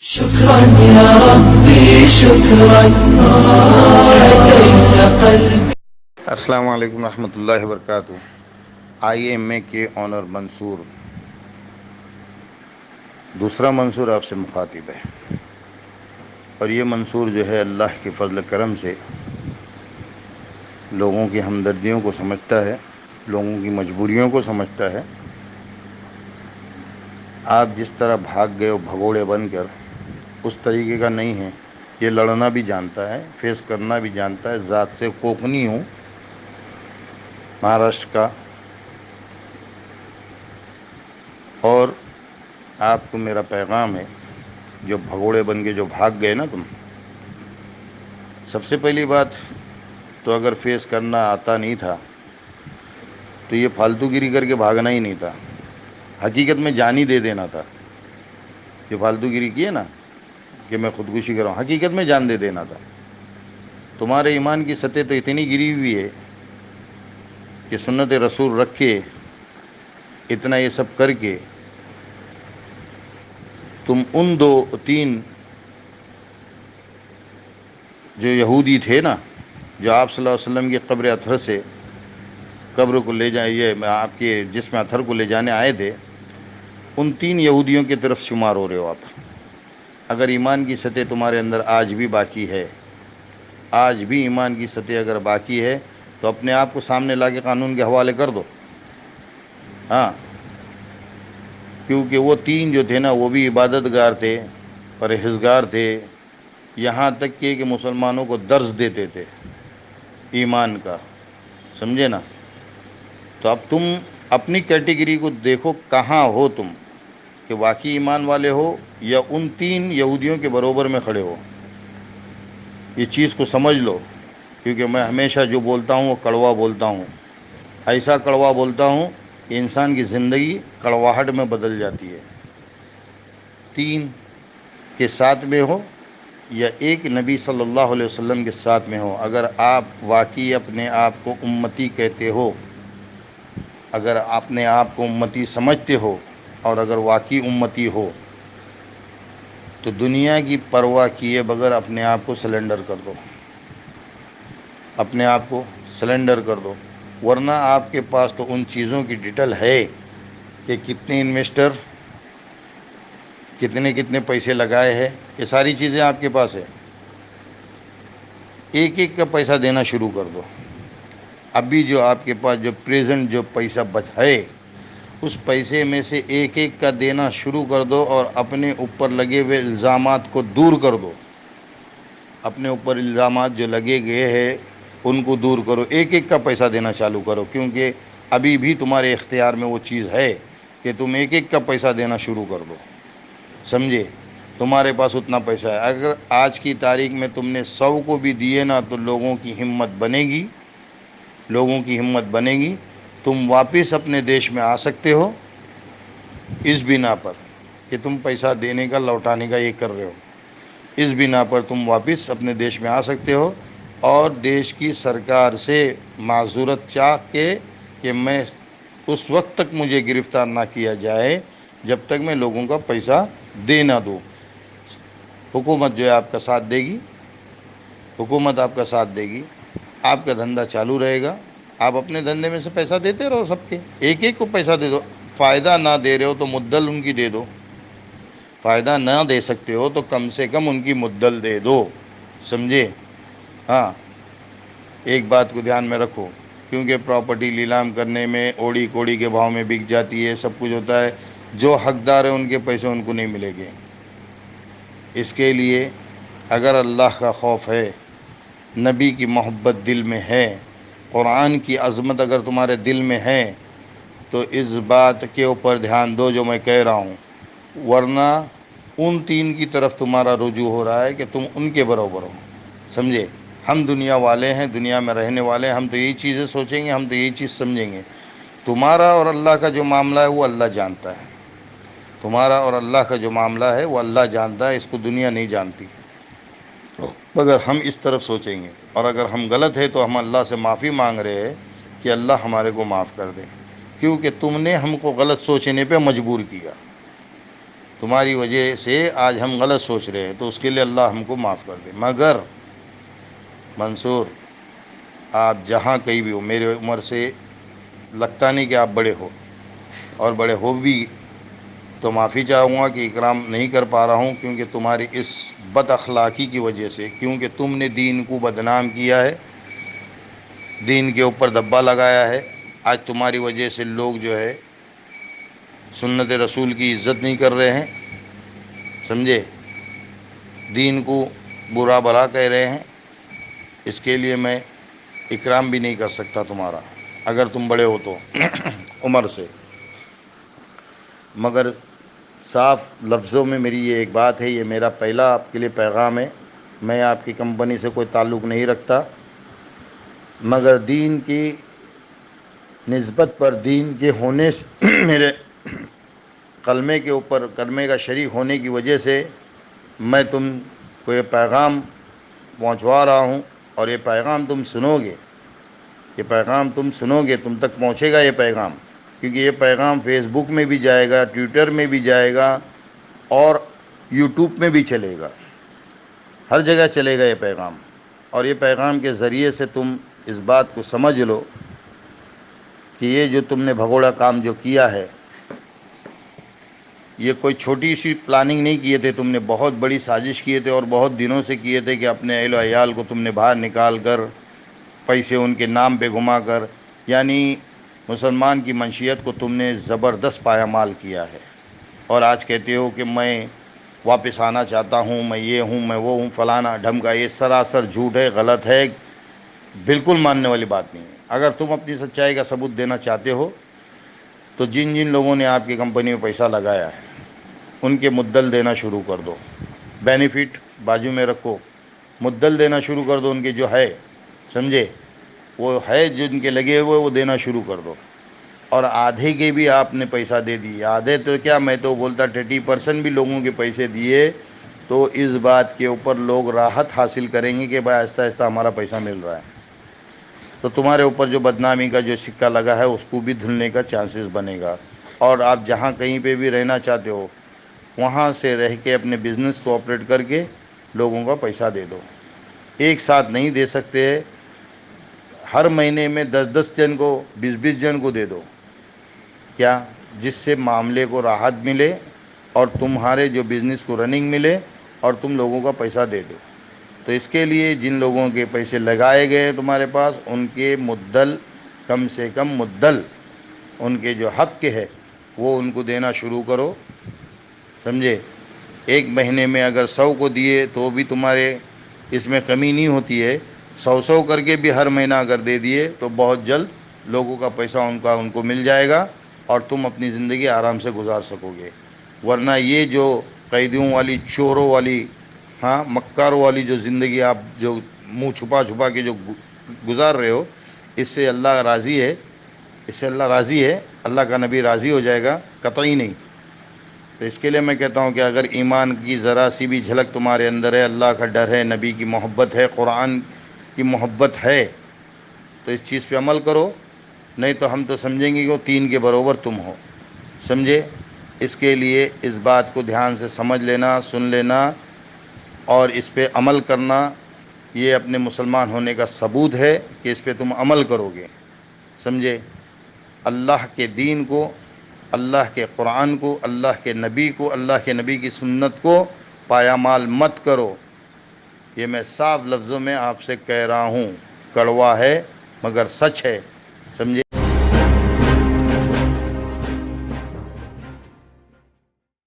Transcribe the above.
شكرا يا ربي شكرا هديت قلبي. السلام علیکم ورحمۃ اللہ وبرکاتہ۔ IMA کے آنر منصور، دوسرا منصور آپ سے مخاطب ہے، اور یہ منصور جو ہے اللہ کے فضل کرم سے لوگوں کی ہمدردیوں کو سمجھتا ہے، لوگوں کی مجبوریوں کو سمجھتا ہے۔ آپ جس طرح بھاگ گئے ہو بھگوڑے بن کر، اس طریقے کا نہیں ہے۔ یہ لڑنا بھی جانتا ہے، فیس کرنا بھی جانتا ہے۔ ذات سے کوکنی ہوں، مہاراشٹر کا، اور آپ کو میرا پیغام ہے، جو بھگوڑے بن کے جو بھاگ گئے نا تم، سب سے پہلی بات تو اگر فیس کرنا آتا نہیں تھا تو یہ فالتو گیری کر کے بھاگنا ہی نہیں تھا، حقیقت میں جان ہی دے دینا تھا۔ جو فالتو گیری کی ہے نا کہ میں خودکشی کر رہا ہوں، حقیقت میں جان دے دینا تھا۔ تمہارے ایمان کی سطح تو اتنی گری ہوئی ہے کہ سنت رسول رکھ کے، اتنا یہ سب کر کے، تم ان تین جو یہودی تھے نا، جو آپ صلی اللہ علیہ وسلم کی قبر اطہر سے قبر کو لے جائیں، یہ آپ کے جسم اطہر کو لے جانے آئے تھے، ان تین یہودیوں کی طرف شمار ہو رہے ہو آپ۔ اگر ایمان کی سطح تمہارے اندر آج بھی باقی ہے، آج بھی ایمان کی سطح اگر باقی ہے، تو اپنے آپ کو سامنے لا کے قانون کے حوالے کر دو۔ ہاں، کیونکہ وہ تین جو تھے نا، وہ بھی عبادت گار تھے، پرہیزگار تھے، یہاں تک کہ مسلمانوں کو درس دیتے تھے ایمان کا، سمجھے نا۔ تو اب تم اپنی کیٹیگری کو دیکھو، کہاں ہو تم، کہ واقعی ایمان والے ہو یا ان تین یہودیوں کے برابر میں کھڑے ہو۔ یہ چیز کو سمجھ لو، کیونکہ میں ہمیشہ جو بولتا ہوں وہ کڑوا بولتا ہوں، ایسا کڑوا بولتا ہوں کہ انسان کی زندگی کڑواہٹ میں بدل جاتی ہے۔ تین کے ساتھ میں ہو یا ایک نبی صلی اللہ علیہ وسلم کے ساتھ میں ہو، اگر آپ واقعی اپنے آپ کو امتی کہتے ہو، اگر اپنے آپ کو امتی سمجھتے ہو، اور اگر واقعی امتی ہو، تو دنیا کی پرواہ کیے بغیر اپنے آپ کو سلنڈر کر دو، اپنے آپ کو سلنڈر کر دو۔ ورنہ آپ کے پاس تو ان چیزوں کی ڈیٹیل ہے کہ کتنے انویسٹر کتنے پیسے لگائے ہیں، یہ ساری چیزیں آپ کے پاس ہے۔ ایک ایک کا پیسہ دینا شروع کر دو۔ ابھی جو آپ کے پاس جو پریزنٹ جو پیسہ بچ ہے، اس پیسے میں سے ایک ایک کا دینا شروع کر دو، اور اپنے اوپر لگے ہوئے الزامات کو دور کر دو۔ اپنے اوپر الزامات جو لگے گئے ہیں ان کو دور کرو، ایک ایک کا پیسہ دینا چالو کرو، کیونکہ ابھی بھی تمہارے اختیار میں وہ چیز ہے کہ تم ایک ایک کا پیسہ دینا شروع کر دو، سمجھے۔ تمہارے پاس اتنا پیسہ ہے، اگر آج کی تاریخ میں تم نے 100 کو بھی دیے نا، تو لوگوں کی ہمت بنے گی، لوگوں کی ہمت بنے گی۔ تم واپس اپنے دیش میں آ سکتے ہو، اس بنا پر کہ تم پیسہ دینے کا لوٹانے کا یہ کر رہے ہو، اس بنا پر تم واپس اپنے دیش میں آ سکتے ہو، اور دیش کی سرکار سے معذورت چاہ کے کہ میں اس وقت تک مجھے گرفتار نہ کیا جائے جب تک میں لوگوں کا پیسہ دے نہ دوں۔ حکومت جو ہے آپ کا ساتھ دے گی، حکومت آپ کا ساتھ دے گی، آپ کا دھندا چالو رہے گا۔ آپ اپنے دھندے میں سے پیسہ دیتے رہو، سب کے ایک ایک کو پیسہ دے دو۔ فائدہ نہ دے رہے ہو تو مدل ان کی دے دو، فائدہ نہ دے سکتے ہو تو کم سے کم ان کی مدل دے دو، سمجھے۔ ہاں، ایک بات کو دھیان میں رکھو، کیونکہ پراپرٹی نیلام کرنے میں اوڑی کوڑی کے بھاؤ میں بک جاتی ہے، سب کچھ ہوتا ہے، جو حقدار ہے ان کے پیسے ان کو نہیں ملیں گے۔ اس کے لیے اگر اللہ کا خوف ہے، نبی کی محبت دل میں ہے، قرآن کی عظمت اگر تمہارے دل میں ہے، تو اس بات کے اوپر دھیان دو جو میں کہہ رہا ہوں، ورنہ ان تین کی طرف تمہارا رجوع ہو رہا ہے کہ تم ان کے برابر ہو، سمجھے۔ ہم دنیا والے ہیں، دنیا میں رہنے والے ہیں، ہم تو یہی چیزیں سوچیں گے، ہم تو یہی چیز سمجھیں گے۔ تمہارا اور اللہ کا جو معاملہ ہے وہ اللہ جانتا ہے، تمہارا اور اللہ کا جو معاملہ ہے وہ اللہ جانتا ہے، اس کو دنیا نہیں جانتی، مگر ہم اس طرف سوچیں گے۔ اور اگر ہم غلط ہیں تو ہم اللہ سے معافی مانگ رہے ہیں کہ اللہ ہمارے کو معاف کر دے، کیونکہ تم نے ہم کو غلط سوچنے پہ مجبور کیا۔ تمہاری وجہ سے آج ہم غلط سوچ رہے ہیں، تو اس کے لیے اللہ ہم کو معاف کر دے۔ مگر منصور، آپ جہاں کہیں بھی ہو، میرے عمر سے لگتا نہیں کہ آپ بڑے ہو، اور بڑے ہو بھی تو معافی چاہوں گا کہ اکرام نہیں کر پا رہا ہوں، کیونکہ تمہاری اس بد اخلاقی کی وجہ سے، کیونکہ تم نے دین کو بدنام کیا ہے، دین کے اوپر دبا لگایا ہے۔ آج تمہاری وجہ سے لوگ جو ہے سنت رسول کی عزت نہیں کر رہے ہیں، سمجھے، دین کو برا بھلا کہہ رہے ہیں۔ اس کے لیے میں اکرام بھی نہیں کر سکتا تمہارا، اگر تم بڑے ہو تو عمر سے۔ مگر صاف لفظوں میں میری یہ ایک بات ہے، یہ میرا پہلا آپ کے لیے پیغام ہے، میں آپ کی کمپنی سے کوئی تعلق نہیں رکھتا، مگر دین کی نسبت پر، دین کے ہونے سے، میرے کلمے کے اوپر، کلمے کا شریک ہونے کی وجہ سے میں تم کو یہ پیغام پہنچوا رہا ہوں، اور یہ پیغام تم سنو گے، یہ پیغام تم سنو گے، تم تک پہنچے گا یہ پیغام، کیونکہ یہ پیغام فیس بک میں بھی جائے گا، ٹویٹر میں بھی جائے گا، اور یوٹیوب میں بھی چلے گا، ہر جگہ چلے گا یہ پیغام۔ اور یہ پیغام کے ذریعے سے تم اس بات کو سمجھ لو کہ یہ جو تم نے بھگوڑا کام جو کیا ہے، یہ کوئی چھوٹی سی پلاننگ نہیں کیے تھے، تم نے بہت بڑی سازش کیے تھے، اور بہت دنوں سے کیے تھے، کہ اپنے اہل و عیال کو تم نے باہر نکال کر، پیسے ان کے نام پہ گھما کر، یعنی مسلمان کی منشیت کو تم نے زبردست پایمال کیا ہے۔ اور آج کہتے ہو کہ میں واپس آنا چاہتا ہوں، میں یہ ہوں، میں وہ ہوں، فلانا ڈھمکا، یہ سراسر جھوٹ ہے، غلط ہے، بالکل ماننے والی بات نہیں ہے۔ اگر تم اپنی سچائی کا ثبوت دینا چاہتے ہو تو جن جن لوگوں نے آپ کی کمپنی میں پیسہ لگایا ہے ان کے مدل دینا شروع کر دو، بینیفٹ بازو میں رکھو، مدل دینا شروع کر دو، ان کے جو ہے، سمجھے، وہ ہے جن کے لگے ہوئے وہ دینا شروع کر دو۔ اور آدھے کے بھی آپ نے پیسہ دے دیے، آدھے تو کیا، میں تو بولتا 30% بھی لوگوں کے پیسے دیے، تو اس بات کے اوپر لوگ راحت حاصل کریں گے کہ بھائی آہستہ آہستہ ہمارا پیسہ مل رہا ہے، تو تمہارے اوپر جو بدنامی کا جو سکہ لگا ہے اس کو بھی دھلنے کا چانسز بنے گا۔ اور آپ جہاں کہیں پہ بھی رہنا چاہتے ہو، وہاں سے رہ کے اپنے بزنس کو آپریٹ کر کے لوگوں کا پیسہ دے دو، ایک ساتھ نہیں دے سکتے، ہر مہینے میں 10 جن کو، 20 جن کو دے دو، کیا، جس سے معاملے کو راحت ملے اور تمہارے جو بزنس کو رننگ ملے، اور تم لوگوں کا پیسہ دے دو۔ تو اس کے لیے جن لوگوں کے پیسے لگائے گئے تمہارے پاس، ان کے مدل، کم سے کم مدل، ان کے جو حق کے ہے وہ ان کو دینا شروع کرو، سمجھے۔ ایک مہینے میں اگر 100 کو دیے تو بھی تمہارے اس میں کمی نہیں ہوتی ہے، 100 کر کے بھی ہر مہینہ اگر دے دیے تو بہت جلد لوگوں کا پیسہ ان کو مل جائے گا، اور تم اپنی زندگی آرام سے گزار سکو گے۔ ورنہ یہ جو قیدیوں والی، چوروں والی، ہاں مکاروں والی جو زندگی آپ جو منہ چھپا چھپا کے جو گزار رہے ہو، اس سے اللہ راضی ہے، اس سے اللہ راضی ہے، اللہ کا نبی راضی ہو جائے گا، قطعی نہیں۔ تو اس کے لیے میں کہتا ہوں کہ اگر ایمان کی ذرا سی بھی جھلک تمہارے اندر ہے، اللہ کا ڈر ہے، نبی کی محبت ہے، قرآن کی محبت ہے، تو اس چیز پہ عمل کرو، نہیں تو ہم تو سمجھیں گے کہ وہ 3 کے برابر تم ہو، سمجھے۔ اس کے لیے اس بات کو دھیان سے سمجھ لینا، سن لینا، اور اس پہ عمل کرنا، یہ اپنے مسلمان ہونے کا ثبوت ہے کہ اس پہ تم عمل کرو گے، سمجھے۔ اللہ کے دین کو، اللہ کے قرآن کو، اللہ کے نبی کو، اللہ کے نبی کی سنت کو پایمال مت کرو، یہ میں صاف لفظوں میں آپ سے کہہ رہا ہوں، کڑوا ہے مگر سچ ہے، سمجھے۔